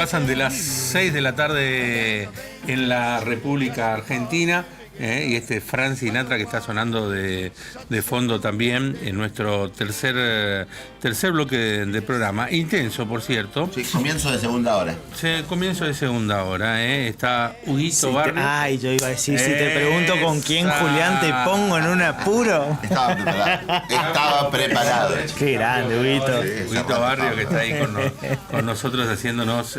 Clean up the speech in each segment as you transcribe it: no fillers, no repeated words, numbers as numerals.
Pasan de las 6 de la tarde en la República Argentina, y Frank Sinatra que está sonando de fondo también en nuestro tercer bloque de programa. Intenso, por cierto. Sí, comienzo de segunda hora. Sí, comienzo de segunda hora. Está Huguito Barrio. Ay, yo iba a decir, si te pregunto con quién, Julián, te pongo en un apuro. Estaba preparado. Qué grande, Huguito. Huguito Barrio que está ahí con nosotros haciéndonos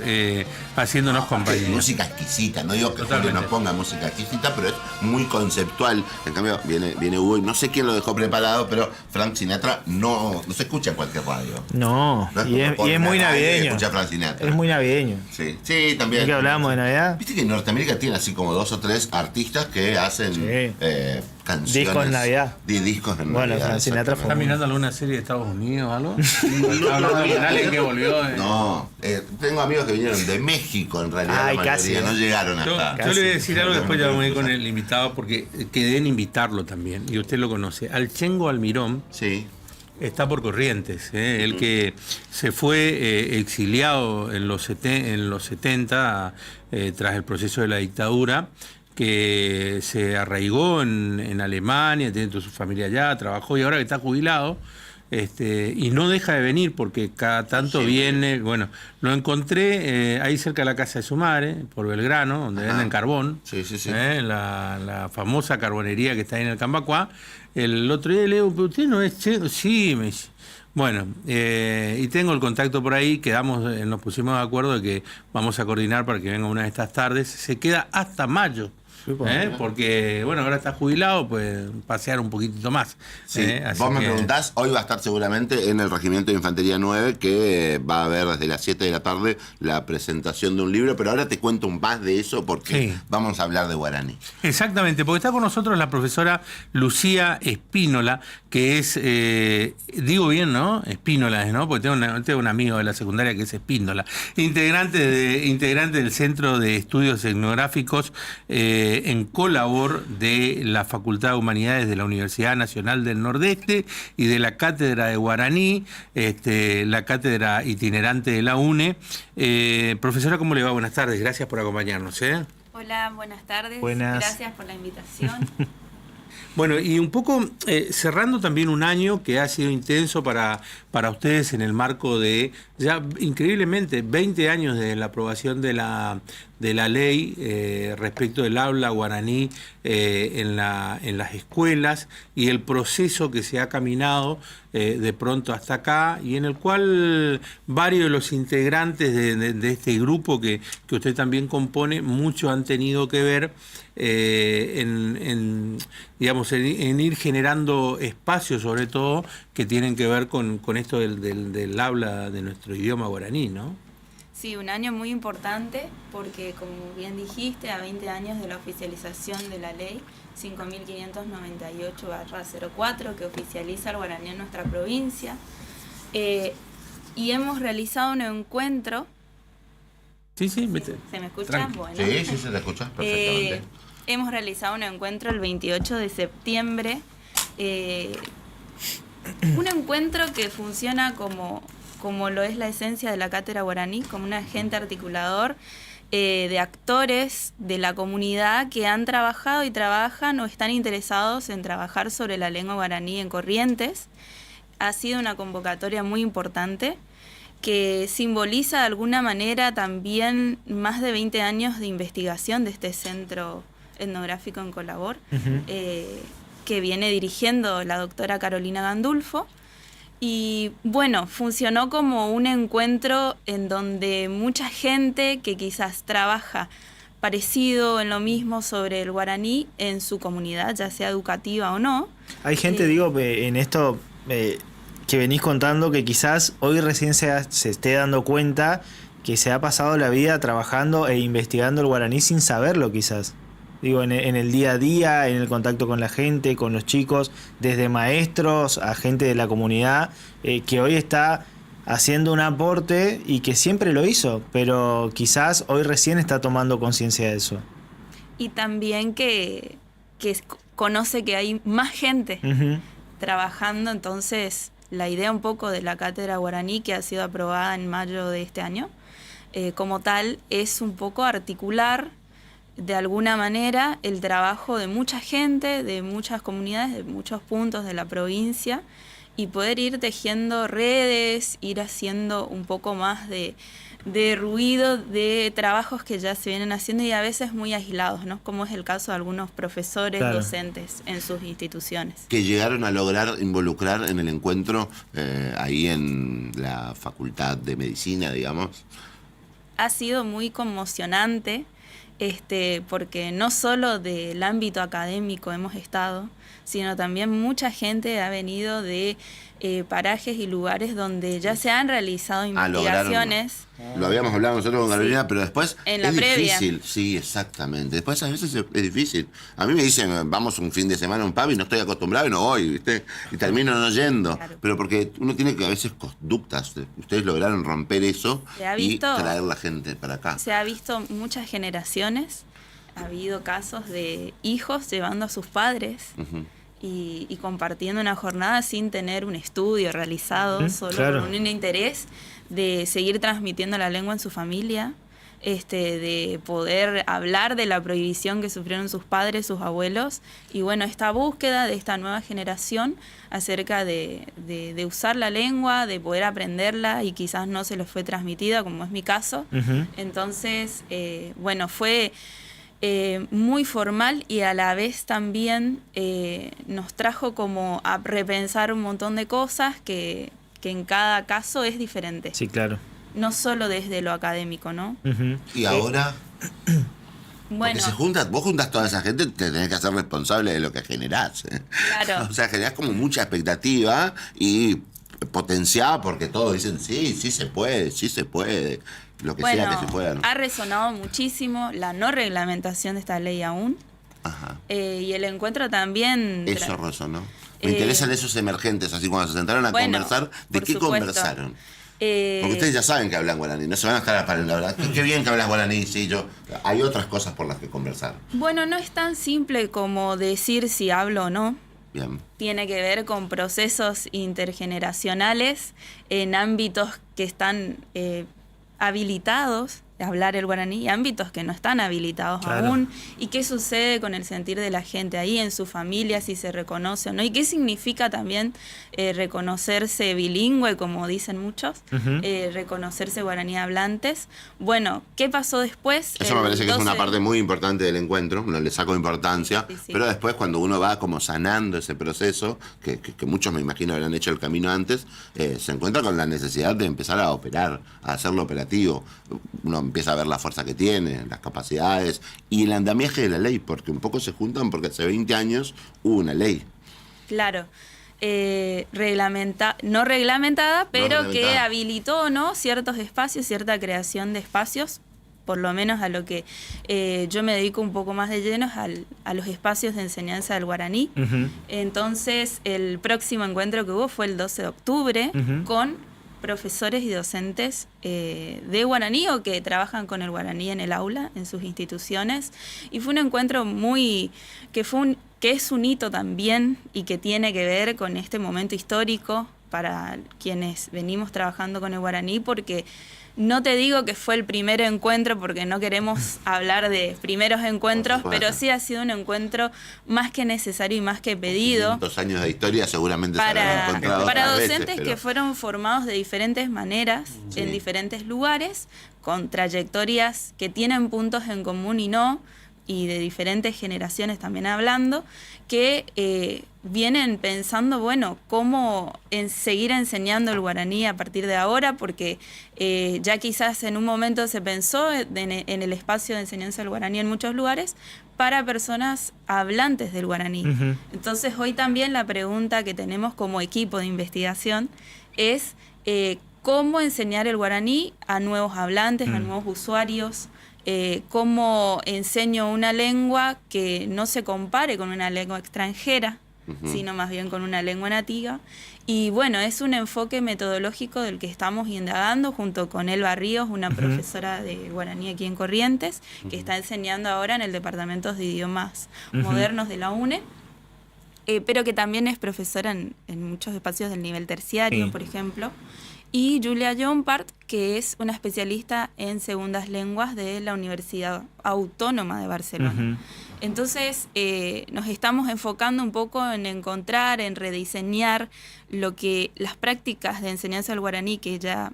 compañía. Música exquisita, no digo que Julio no ponga música exquisita, pero es muy conceptual. En cambio, viene Hugo y no sé quién lo dejó preparado, pero Frank Sinatra no se escucha en cualquier radio. No, y es muy navideño. Escucha Frank Sinatra. Es muy navideño. Sí, también. ¿De qué hablamos de Navidad? Viste que en Norteamérica tiene así como 2 o 3 artistas que hacen canciones. Discos en Navidad. Discos en Bueno, Navidad. Frank Sinatra fue. ¿Estás mirando alguna serie de Estados Unidos o algo? ¿Estás hablando con alguien que volvió? No, tengo amigos que vinieron de México, en realidad. Ay, la mayoría casi. no llegaron hasta. Yo le voy a decir algo, después ya vamos a ir con el invitado, porque quedé en invitarlo también, y usted lo conoce. Al Chengo Almirón. Sí. Está por Corrientes, el que se fue exiliado en los 70 tras el proceso de la dictadura, que se arraigó en Alemania, tiene toda su familia allá, trabajó y ahora que está jubilado, y no deja de venir porque cada tanto viene. Bueno, lo encontré ahí cerca de la casa de su madre, por Belgrano, donde venden carbón. Sí. La famosa carbonería que está ahí en el Cambacuá. El otro día le digo, ¿pero usted no es Chengo? Sí, me dice. Bueno, y tengo el contacto por ahí, nos pusimos de acuerdo de que vamos a coordinar para que venga una de estas tardes. Se queda hasta mayo. Porque, bueno, ahora está jubilado, pues pasear un poquitito más. Sí. Vos me preguntás, hoy va a estar seguramente en el Regimiento de Infantería 9, que va a haber desde las 7 de la tarde la presentación de un libro, pero ahora te cuento un más de eso porque vamos a hablar de guaraní. Exactamente, porque está con nosotros la profesora Lucía Espínola, que es, digo bien, ¿no? Espínola, ¿no? Porque tengo un amigo de la secundaria que es Espíndola, integrante del Centro de Estudios Etnográficos en Colabor de la Facultad de Humanidades de la Universidad Nacional del Nordeste y de la Cátedra de Guaraní, la cátedra itinerante de la UNE. Profesora, ¿cómo le va? Buenas tardes, gracias por acompañarnos. Hola, buenas tardes. Buenas. Gracias por la invitación. Bueno, y un poco cerrando también un año que ha sido intenso para ustedes en el marco de, ya increíblemente, 20 años de la aprobación de la ley respecto del habla guaraní en las escuelas, y el proceso que se ha caminado de pronto hasta acá, y en el cual varios de los integrantes de este grupo que usted también compone, muchos han tenido que ver en ir generando espacios, sobre todo, que tienen que ver con esto del habla de nuestro idioma guaraní, ¿no? Sí, un año muy importante porque, como bien dijiste, a 20 años de la oficialización de la ley 5.598/04, que oficializa el guaraní en nuestra provincia, y hemos realizado un encuentro. Sí, ¿Se me escucha? Bueno. Sí, se te escucha perfectamente. Hemos realizado un encuentro el 28 de septiembre, un encuentro que funciona como lo es la esencia de la cátedra guaraní, como un agente articulador de actores de la comunidad que han trabajado y trabajan o están interesados en trabajar sobre la lengua guaraní en Corrientes. Ha sido una convocatoria muy importante que simboliza de alguna manera también más de 20 años de investigación de este centro etnográfico en Colabor, que viene dirigiendo la doctora Carolina Gandulfo. Y bueno, funcionó como un encuentro en donde mucha gente que quizás trabaja parecido en lo mismo sobre el guaraní en su comunidad, ya sea educativa o no. Hay gente, en esto que venís contando, que quizás hoy recién se esté dando cuenta que se ha pasado la vida trabajando e investigando el guaraní sin saberlo, quizás. En el día a día, en el contacto con la gente, con los chicos, desde maestros a gente de la comunidad, que hoy está haciendo un aporte y que siempre lo hizo, pero quizás hoy recién está tomando conciencia de eso. Y también que conoce que hay más gente trabajando, entonces la idea un poco de la cátedra guaraní, que ha sido aprobada en mayo de este año, como tal es un poco articular de alguna manera el trabajo de mucha gente, de muchas comunidades, de muchos puntos de la provincia, y poder ir tejiendo redes, ir haciendo un poco más de ruido, de trabajos que ya se vienen haciendo y a veces muy aislados, ¿no? Como es el caso de algunos profesores, claro, docentes en sus instituciones. Que llegaron a lograr involucrar en el encuentro ahí en la Facultad de Medicina, digamos. Ha sido muy conmocionante, porque no solo del ámbito académico hemos estado, sino también mucha gente ha venido de parajes y lugares donde ya se han realizado investigaciones. Lo habíamos hablado nosotros con Carolina, Sí. pero después En la es previa. difícil. Sí, exactamente. Después a veces es difícil. A mí me dicen, vamos un fin de semana a un pub y no estoy acostumbrado y no voy, ¿viste? Y termino no yendo. Claro. Pero porque uno tiene que a veces conductas. Ustedes lograron romper eso ¿Se ha y visto? traer la gente para acá. Se ha visto muchas generaciones, ha habido casos de hijos llevando a sus padres. Ujú. Y compartiendo una jornada sin tener un estudio realizado, solo claro, con un interés de seguir transmitiendo la lengua en su familia, de poder hablar de la prohibición que sufrieron sus padres, sus abuelos, y bueno, esta búsqueda de esta nueva generación acerca de usar la lengua, de poder aprenderla y quizás no se les fue transmitida, como es mi caso. Ujú. Entonces, bueno, fue muy formal y a la vez también nos trajo como a repensar un montón de cosas que en cada caso es diferente. Sí, claro. No solo desde lo académico, ¿no? Ujú. Y ahora, Bueno, porque vos juntas toda esa gente, te tenés que hacer responsable de lo que generás. Claro. O sea, generás como mucha expectativa y potenciada porque todos dicen, sí se puede, lo que bueno, sea que se pueda, ¿no? ha resonado muchísimo la no reglamentación de esta ley aún. Ajá. Y el encuentro también... Eso resonó. Me interesan esos emergentes, así cuando se sentaron a bueno, conversar, ¿de por qué supuesto. conversaron? Porque ustedes ya saben que hablan guaraní, no se van a estar apalando, la verdad. Qué bien que hablas guaraní, sí, hay otras cosas por las que conversar. Bueno, no es tan simple como decir si hablo o no. Bien. Tiene que ver con procesos intergeneracionales en ámbitos que están habilitados a hablar el guaraní y ámbitos que no están habilitados Claro. aún. ¿Y qué sucede con el sentir de la gente ahí, en su familia, si se reconoce o no? ¿Y qué significa también reconocerse bilingüe, como dicen muchos? Ujú. Reconocerse guaraní hablantes. Bueno, ¿qué pasó después? Eso me El parece que es una 12 parte muy importante del encuentro, no le saco importancia, Sí, sí. pero después cuando uno va como sanando ese proceso, que muchos me imagino habrán hecho el camino antes, se encuentra con la necesidad de empezar a operar, a hacerlo operativo. Uno empieza a ver la fuerza que tiene, las capacidades y el andamiaje de la ley, porque un poco se juntan porque hace 20 años hubo una ley. Claro, no reglamentada, pero que reglamentada. habilitó, ¿no?, ciertos espacios, cierta creación de espacios, por lo menos a lo que yo me dedico un poco más de lleno, a los espacios de enseñanza del guaraní. Ujú. Entonces, el próximo encuentro que hubo fue el 12 de octubre Ujú. con profesores y docentes de guaraní o que trabajan con el guaraní en el aula, en sus instituciones. Y fue un encuentro que es un hito también y que tiene que ver con este momento histórico para quienes venimos trabajando con el guaraní, porque no te digo que fue el primer encuentro porque no queremos hablar de primeros encuentros, Por supuesto. pero sí ha sido un encuentro más que necesario y más que pedido 500 años de historia seguramente se habrán encontrado para otras docentes veces, pero- que fueron formados de diferentes maneras, Sí. en diferentes lugares, con trayectorias que tienen puntos en común y no, y de diferentes generaciones también hablando, que vienen pensando, bueno, cómo seguir enseñando el guaraní a partir de ahora, porque ya quizás en un momento se pensó en el espacio de enseñanza del guaraní en muchos lugares para personas hablantes del guaraní. Ujú. Entonces hoy también la pregunta que tenemos como equipo de investigación es cómo enseñar el guaraní a nuevos hablantes, a nuevos usuarios, cómo enseño una lengua que no se compare con una lengua extranjera, sino más bien con una lengua nativa. Y bueno, es un enfoque metodológico del que estamos indagando junto con Elba Ríos, una profesora de guaraní aquí en Corrientes, que está enseñando ahora en el Departamento de Idiomas Modernos de la UNE. Pero que también es profesora en muchos espacios del nivel terciario, Sí. por ejemplo. y Julia Llompart, que es una especialista en segundas lenguas de la Universidad Autónoma de Barcelona. Entonces, nos estamos enfocando un poco en encontrar, en rediseñar las prácticas de enseñanza del guaraní que ya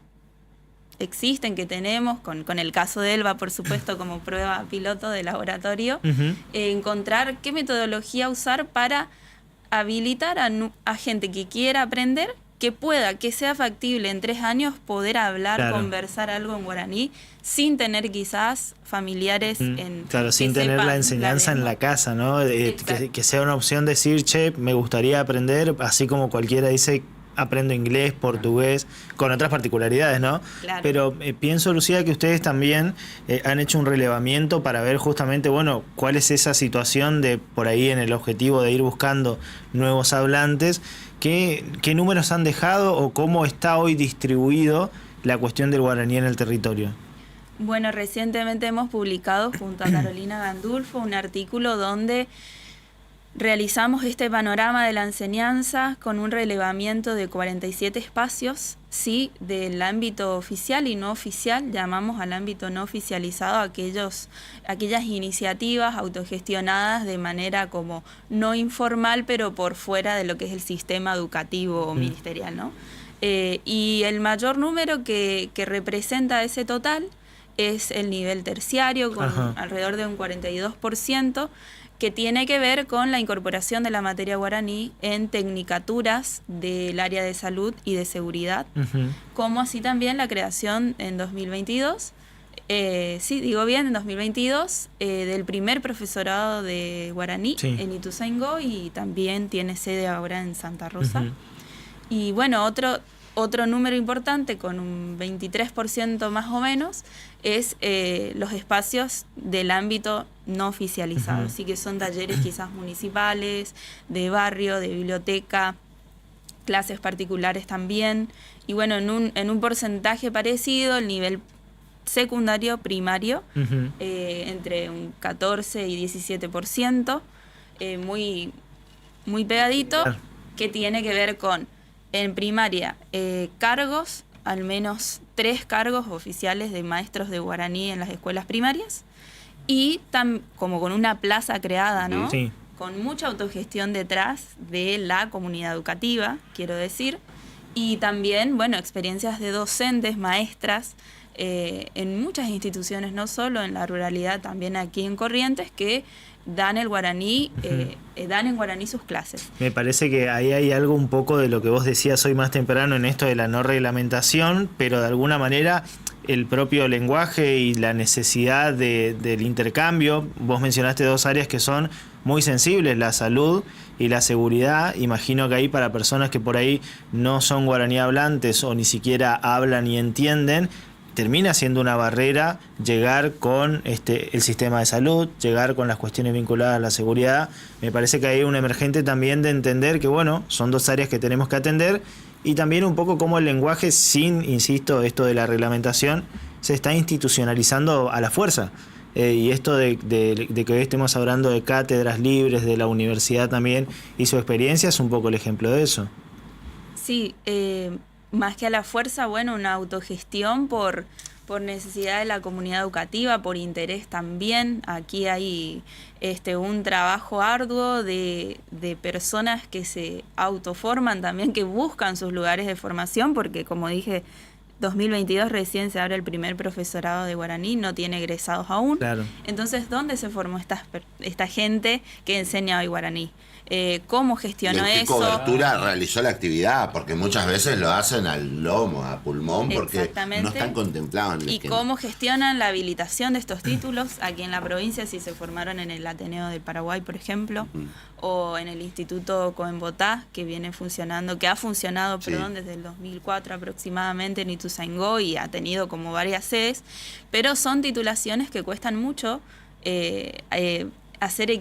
existen, que tenemos, con el caso de Elba, por supuesto, como prueba piloto de laboratorio, encontrar qué metodología usar para habilitar a gente que quiera aprender, que sea factible en 3 años poder hablar, conversar algo en guaraní, sin tener quizás familiares sin tener la enseñanza en la casa, ¿no? Que sea una opción decir, che, me gustaría aprender, así como cualquiera dice, aprendo inglés, portugués, con otras particularidades, ¿no? Claro. Pero pienso, Lucía, que ustedes también han hecho un relevamiento para ver justamente, bueno, cuál es esa situación de por ahí en el objetivo de ir buscando nuevos hablantes. ¿Qué números han dejado o cómo está hoy distribuido la cuestión del guaraní en el territorio? Bueno, recientemente hemos publicado junto a Carolina Gandulfo un artículo donde realizamos este panorama de la enseñanza con un relevamiento de 47 espacios, sí, del ámbito oficial y no oficial. Llamamos al ámbito no oficializado aquellas iniciativas autogestionadas de manera como no informal, pero por fuera de lo que es el sistema educativo ministerial, ¿no? Y el mayor número que representa ese total es el nivel terciario, con alrededor de un 42%, que tiene que ver con la incorporación de la materia guaraní en tecnicaturas del área de salud y de seguridad, como así también la creación en 2022, en 2022, del primer profesorado de guaraní en Ituzaingó, y también tiene sede ahora en Santa Rosa. Y bueno, otro número importante, con un 23% más o menos, es los espacios del ámbito no oficializado. Así que son talleres quizás municipales, de barrio, de biblioteca, clases particulares también. Y bueno, en un porcentaje parecido, el nivel secundario primario, entre un 14 y 17%, muy, muy pegadito, que tiene que ver con, en primaria, cargos, al menos 3 cargos oficiales de maestros de guaraní en las escuelas primarias, y como con una plaza creada, ¿no? Sí. Con mucha autogestión detrás de la comunidad educativa, quiero decir, y también, bueno, experiencias de docentes, maestras, en muchas instituciones, no solo en la ruralidad, también aquí en Corrientes, que dan el guaraní, dan en guaraní sus clases. Me parece que ahí hay algo un poco de lo que vos decías hoy más temprano en esto de la no reglamentación, pero de alguna manera el propio lenguaje y la necesidad del intercambio. Vos mencionaste 2 áreas que son muy sensibles, la salud y la seguridad. Imagino que ahí, para personas que por ahí no son guaraní hablantes o ni siquiera hablan y entienden, termina siendo una barrera llegar con el sistema de salud, llegar con las cuestiones vinculadas a la seguridad. Me parece que hay un emergente también de entender que, bueno, son 2 áreas que tenemos que atender, y también un poco cómo el lenguaje, sin, insisto, esto de la reglamentación, se está institucionalizando a la fuerza. Y esto de que hoy estemos hablando de cátedras libres, de la universidad también, y su experiencia es un poco el ejemplo de eso. Sí, más que a la fuerza, bueno, una autogestión por necesidad de la comunidad educativa, por interés también. Aquí hay un trabajo arduo de personas que se autoforman también, que buscan sus lugares de formación, porque como dije, 2022 recién se abre el primer profesorado de guaraní, no tiene egresados aún. Claro. Entonces, ¿dónde se formó esta gente que enseña hoy guaraní? ¿Cómo gestionó eso? ¿Qué cobertura realizó la actividad? Porque muchas veces lo hacen al lomo, a pulmón, porque no están contemplados en el esquema. ¿Y cómo gestionan la habilitación de estos títulos aquí en la provincia, si se formaron en el Ateneo del Paraguay, por ejemplo, o en el Instituto Coenbotá, que ha funcionado desde el 2004 aproximadamente en Ituzaingó, y ha tenido como varias sedes, pero son titulaciones que cuestan mucho hacer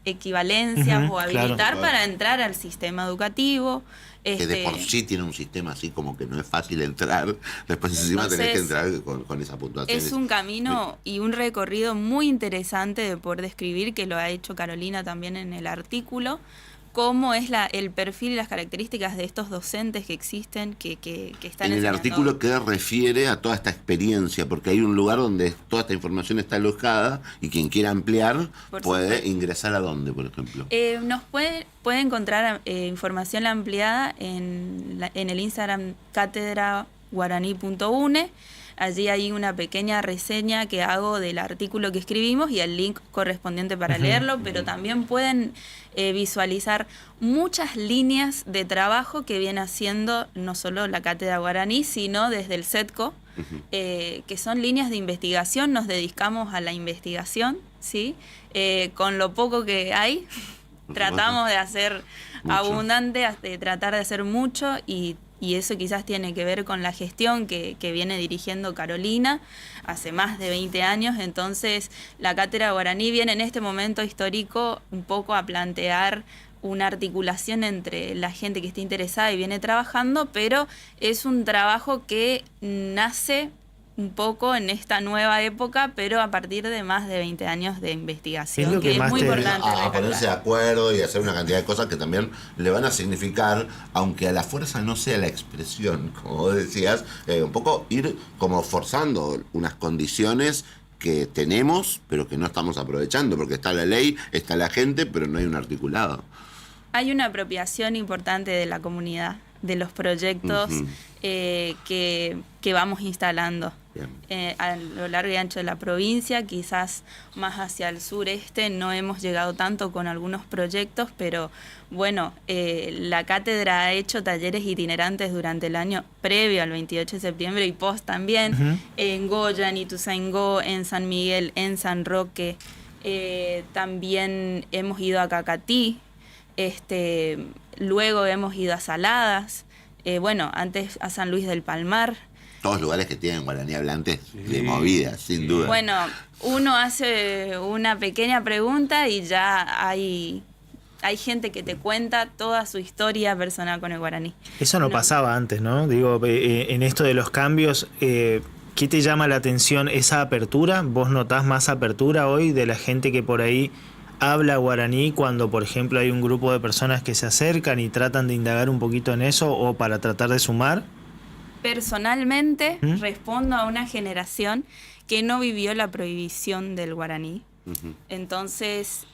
equivalencias o habilitar para entrar al sistema educativo. Que de por sí tiene un sistema así como que no es fácil entrar, después encima tenés que entrar con esa puntuación. Es un camino y un recorrido muy interesante de poder describir, que lo ha hecho Carolina también en el artículo, cómo es el perfil y las características de estos docentes que existen, que están en el enseñando. artículo que refiere a toda esta experiencia, porque hay un lugar donde toda esta información está alojada y quien quiera ampliar puede ingresar a dónde, por ejemplo. Nos puede encontrar información ampliada en el Instagram catedraguaraní.une. Allí hay una pequeña reseña que hago del artículo que escribimos y el link correspondiente para leerlo, pero también pueden visualizar muchas líneas de trabajo que viene haciendo no solo la Cátedra Guaraní, sino desde el CETCO, que son líneas de investigación. Nos dedicamos a la investigación, ¿sí? Con lo poco que hay, tratamos de hacer abundante, de tratar de hacer mucho y eso quizás tiene que ver con la gestión que viene dirigiendo Carolina hace más de 20 años. Entonces, la Cátedra Guaraní viene en este momento histórico un poco a plantear una articulación entre la gente que está interesada y viene trabajando, pero es un trabajo que nace un poco en esta nueva época, pero a partir de más de 20 años de investigación, Es lo que es más muy importante a recalcar. ponerse de acuerdo y hacer una cantidad de cosas que también le van a significar, aunque a la fuerza no sea la expresión, como vos decías, un poco ir como forzando unas condiciones que tenemos, pero que no estamos aprovechando, porque está la ley, está la gente, pero no hay un articulado. Hay una apropiación importante de la comunidad, de los proyectos que vamos instalando a lo largo y ancho de la provincia. Quizás más hacia el sureste no hemos llegado tanto con algunos proyectos, pero bueno, la cátedra ha hecho talleres itinerantes durante el año previo al 28 de septiembre y post también, en Goya, en Ituzaingó, en San Miguel, en San Roque. También hemos ido a Cacatí, luego hemos ido a Saladas, antes a San Luis del Palmar. Todos lugares que tienen guaraní hablante de movida, sin duda. Bueno, uno hace una pequeña pregunta y ya hay gente que te cuenta toda su historia personal con el guaraní. Eso no pasaba antes, ¿no? Digo, en esto de los cambios, ¿qué te llama la atención? ¿Esa apertura? ¿Vos notás más apertura hoy de la gente que por ahí habla guaraní cuando, por ejemplo, hay un grupo de personas que se acercan y tratan de indagar un poquito en eso o para tratar de sumar? Personalmente respondo a una generación que no vivió la prohibición del guaraní. Entonces,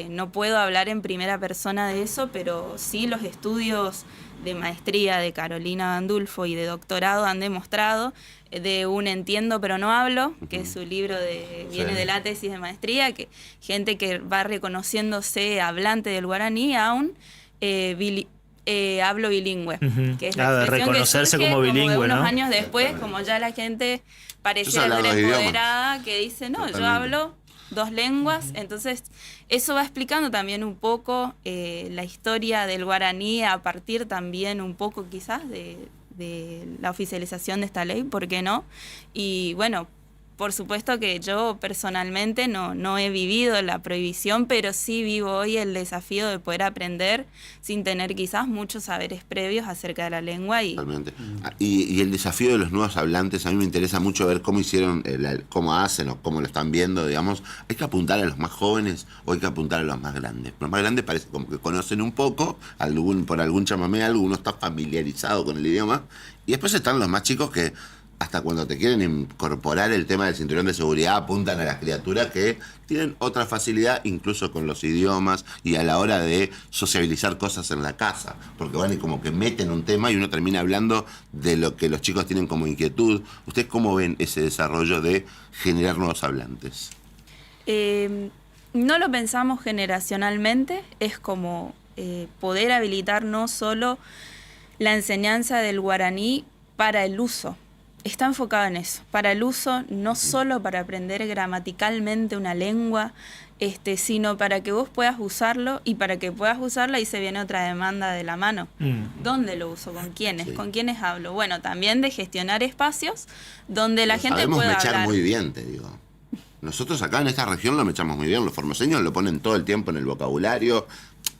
no puedo hablar en primera persona de eso, pero sí los estudios de maestría de Carolina Gandulfo y de doctorado han demostrado, de un Entiendo pero no hablo, que es su libro viene de la tesis de maestría, que gente que va reconociéndose hablante del guaraní aún hablo bilingüe, que es la de expresión reconocerse que surge como bilingüe, unos ¿no? años después, como ya la gente pareciera Yo sé ser hablar 2 empoderada, que dice, no, yo hablo 2 lenguas. Entonces, eso va explicando también un poco la historia del guaraní a partir también un poco quizás de la oficialización de esta ley, ¿por qué no? Y bueno, por supuesto que yo personalmente no he vivido la prohibición, pero sí vivo hoy el desafío de poder aprender sin tener quizás muchos saberes previos acerca de la lengua. Totalmente. Y el desafío de los nuevos hablantes, a mí me interesa mucho ver cómo hicieron, cómo hacen o cómo lo están viendo, digamos. ¿Hay que apuntar a los más jóvenes o hay que apuntar a los más grandes? Los más grandes parece como que conocen un poco, por algún chamamé, alguno está familiarizado con el idioma, y después están los más chicos que hasta cuando te quieren incorporar el tema del cinturón de seguridad, apuntan a las criaturas que tienen otra facilidad, incluso con los idiomas y a la hora de sociabilizar cosas en la casa, porque van y como que meten un tema y uno termina hablando de lo que los chicos tienen como inquietud. ¿Ustedes cómo ven ese desarrollo de generar nuevos hablantes? No lo pensamos generacionalmente, es como poder habilitar no solo la enseñanza del guaraní para el uso. Está enfocado en eso, para el uso, no solo para aprender gramaticalmente una lengua, sino para que vos puedas usarlo, y para que puedas usarlo ahí se viene otra demanda de la mano. ¿Dónde lo uso? ¿Con quiénes? Sí. ¿Con quiénes hablo? Bueno, también de gestionar espacios donde la gente Sabemos pueda mechar hablar. muy bien, te digo. Nosotros acá en esta región lo mechamos muy bien, los formoseños lo ponen todo el tiempo en el vocabulario.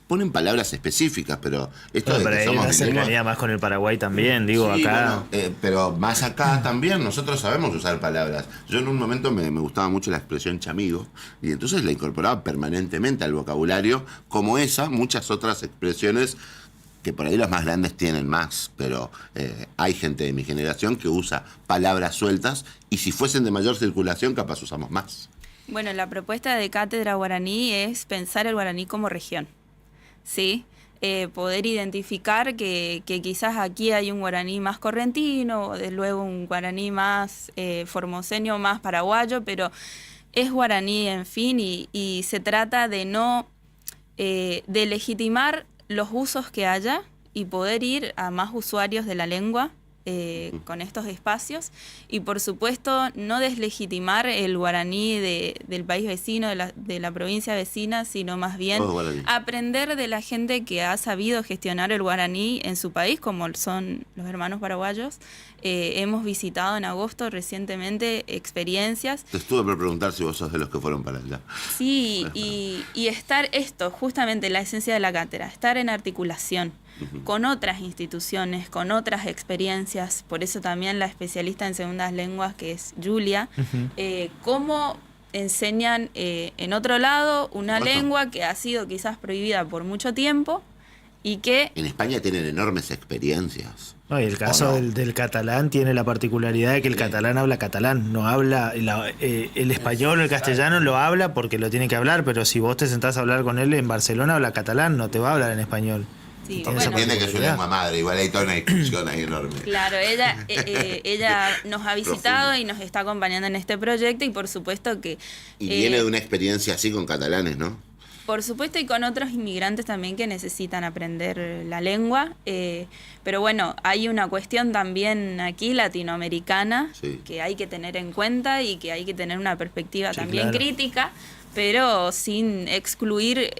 ponen palabras específicas, pero esto Pero de que hay somos una cercanía bilingües. más con el Paraguay también, digo, Sí, acá. bueno, pero más acá también nosotros sabemos usar palabras. Yo en un momento me gustaba mucho la expresión chamigo y entonces la incorporaba permanentemente al vocabulario, como esa, muchas otras expresiones que por ahí los más grandes tienen más, pero hay gente de mi generación que usa palabras sueltas y si fuesen de mayor circulación capaz usamos más. Bueno, la propuesta de Cátedra Guaraní es pensar el guaraní como región, ¿sí? Poder identificar que quizás aquí hay un guaraní más correntino, o de luego un guaraní más formoseño, más paraguayo, pero es guaraní, en fin, y se trata de no de legitimar los usos que haya y poder ir a más usuarios de la lengua con estos espacios y por supuesto no deslegitimar el guaraní del país vecino, de la provincia vecina, sino más bien aprender de la gente que ha sabido gestionar el guaraní en su país, como son los hermanos paraguayos. Hemos visitado en agosto recientemente experiencias. Te estuve por preguntar si vos sos de los que fueron para allá. Sí, y estar esto, justamente la esencia de la cátedra, estar en articulación con otras instituciones, con otras experiencias, por eso también la especialista en segundas lenguas que es Julia, cómo enseñan en otro lado una lengua que ha sido quizás prohibida por mucho tiempo y que... En España tienen enormes experiencias. No, y el caso del catalán tiene la particularidad de que el catalán habla catalán, no habla el español o el castellano lo habla porque lo tiene que hablar, pero si vos te sentás a hablar con él en Barcelona habla catalán, no te va a hablar en español. Sí, Porque entiende que es su lengua madre, igual hay toda una discusión ahí enorme. Claro, ella nos ha visitado y nos está acompañando en este proyecto y por supuesto que... Y viene de una experiencia así con catalanes, ¿no? Por supuesto, y con otros inmigrantes también que necesitan aprender la lengua. Pero bueno, hay una cuestión también aquí latinoamericana que hay que tener en cuenta y que hay que tener una perspectiva también crítica, pero sin excluir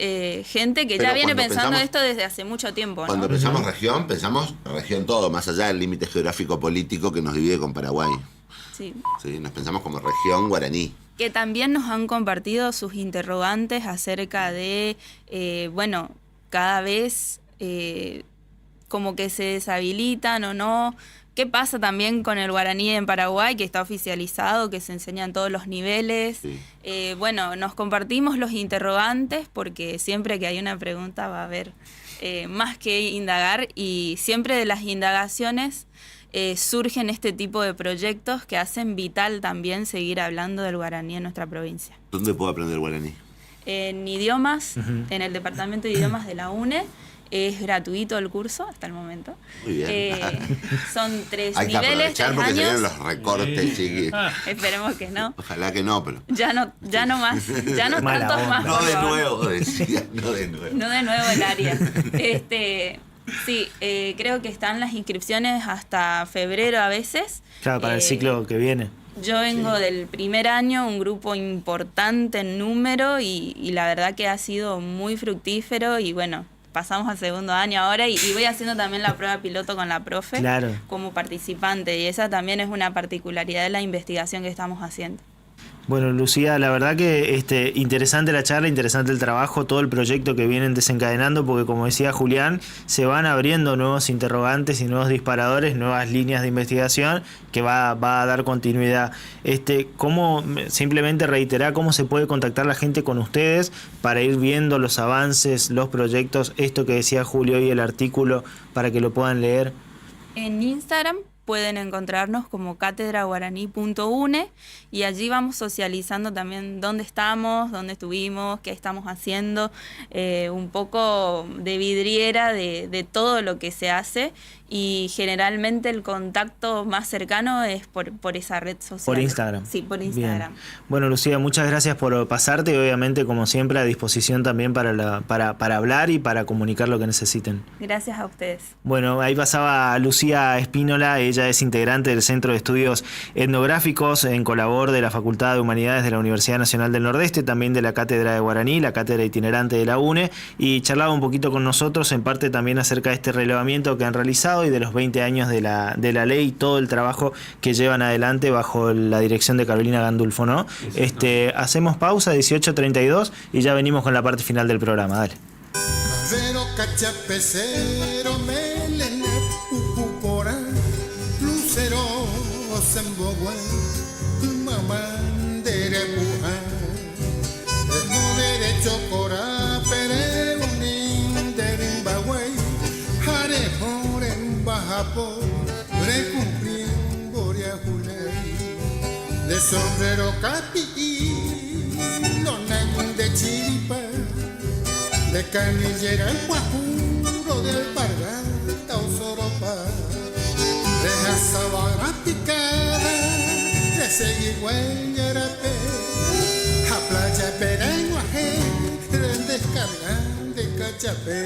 gente que ya viene pensando esto desde hace mucho tiempo, ¿no? Cuando pensamos región todo, más allá del límite geográfico político que nos divide con Paraguay. Sí. Sí, nos pensamos como región guaraní. Que también nos han compartido sus interrogantes acerca de, bueno, cada vez como que se deshabilitan o no. ¿Qué pasa también con el guaraní en Paraguay, que está oficializado, que se enseña en todos los niveles? Sí. Bueno, nos compartimos los interrogantes porque siempre que hay una pregunta va a haber más que indagar y siempre de las indagaciones surgen este tipo de proyectos que hacen vital también seguir hablando del guaraní en nuestra provincia. ¿Dónde puedo aprender guaraní? En idiomas, en el departamento de idiomas de la UNE. Es gratuito el curso hasta el momento. Muy bien. Son 3 Hay que niveles, aprovechar 3 porque se vienen años. los recortes, chiqui. Esperemos que no. Ojalá que no, pero... Ya no más, ya no Mala tantos onda. más. No por de favor. nuevo, decía, no de nuevo. No de nuevo el área. Sí, creo que están las inscripciones hasta febrero a veces. Claro, para el ciclo que viene. Yo vengo del primer año, un grupo importante en número y la verdad que ha sido muy fructífero y bueno, pasamos al segundo año ahora y voy haciendo también la prueba piloto con la profe como participante y esa también es una particularidad de la investigación que estamos haciendo. Bueno, Lucía, la verdad que interesante la charla, interesante el trabajo, todo el proyecto que vienen desencadenando, porque como decía Julián, se van abriendo nuevos interrogantes y nuevos disparadores, nuevas líneas de investigación que va a dar continuidad. ¿Cómo, simplemente reiterar cómo se puede contactar la gente con ustedes para ir viendo los avances, los proyectos, esto que decía Julio y el artículo, para que lo puedan leer? En Instagram pueden encontrarnos como catedraguaraní.une y allí vamos socializando también dónde estamos, dónde estuvimos, qué estamos haciendo, un poco de vidriera de todo lo que se hace y generalmente el contacto más cercano es por esa red social. Por Instagram. Sí, por Instagram. Bien. Bueno, Lucía, muchas gracias por pasarte y obviamente, como siempre, a disposición también para hablar y para comunicar lo que necesiten. Gracias a ustedes. Bueno, ahí pasaba Lucía Espínola, ella es integrante del Centro de Estudios Etnográficos en Colabor de la Facultad de Humanidades de la Universidad Nacional del Nordeste, también de la Cátedra de Guaraní, la cátedra itinerante de la UNE, y charlaba un poquito con nosotros, en parte también acerca de este relevamiento que han realizado y de los 20 años de la ley y todo el trabajo que llevan adelante bajo la dirección de Carolina Gandulfo, ¿no? Hacemos pausa, 18:32, y ya venimos con la parte final del programa. Dale. cachapecero, melene, pupupora, lucero, sembogua, mamandere puja, desmo derecho cora, pere unin de rimbaguay, jare joren bajapo, recumplien boria julei, de sombrero capi, lonen de chiripa, de canillera el guajuro de alpargata o soropa, de sabana picada, de seguigüeñarape, a playa perenguaje, de descargar de cachapé.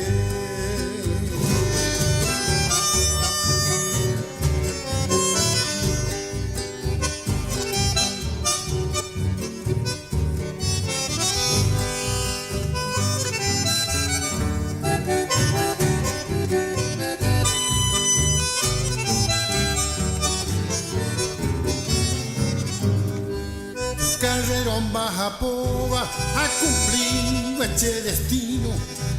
Cayeron baja poba a cumplir este destino,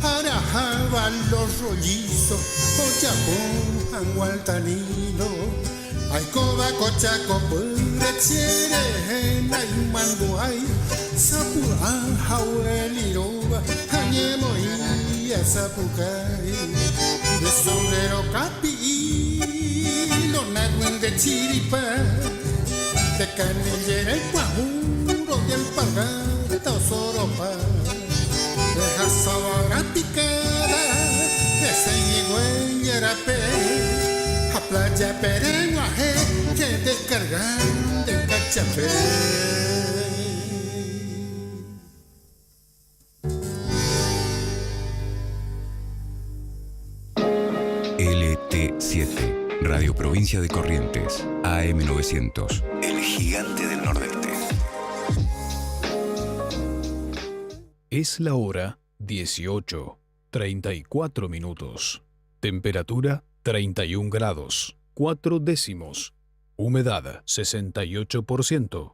arajaban los rollizos, Ochapón, Angualtanino, Aycoba, Cochaco, Purechere, Naimanguay, Sapurá, Jaueliroba, Añemoí, Zapucay, de sombrero capi, los nagüen de chiripa, de canillera el guajuro de alpargata o soropa, de jazabara picada, de seguigüeñarape, a playa perenguaje, que descargan de cachapé. LT7, Radio Provincia de Corrientes, AM900, el gigante del Nordeste. Es la hora 18:34. Temperatura 31 grados, 4 décimos. Humedad 68%.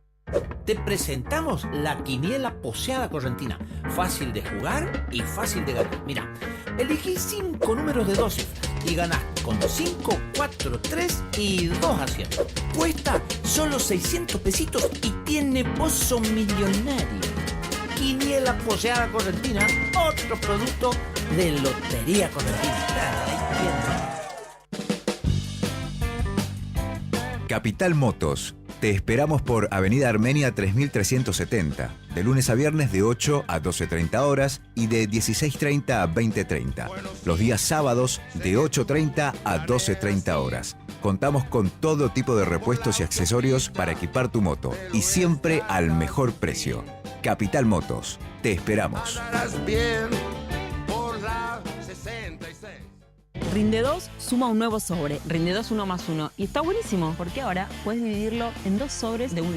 Te presentamos la quiniela poseada correntina. Fácil de jugar y fácil de ganar. Mira, elegí 5 números de 2 cifras y ganás con 5, 4, 3 y 2 aciertos. Cuesta solo 600 pesitos y tiene pozo millonario. Quiniela poseada correntina, otro producto de Lotería Correntina. Capital Motos. Te esperamos por Avenida Armenia 3370, de lunes a viernes de 8 a 12:30 horas y de 16:30 a 20:30. Los días sábados de 8:30 a 12:30 horas. Contamos con todo tipo de repuestos y accesorios para equipar tu moto y siempre al mejor precio. Capital Motos. Te esperamos. Rinde 2 suma un nuevo sobre, Rinde 2 1 más 1. Y está buenísimo porque ahora puedes dividirlo en 2 sobres de un litro.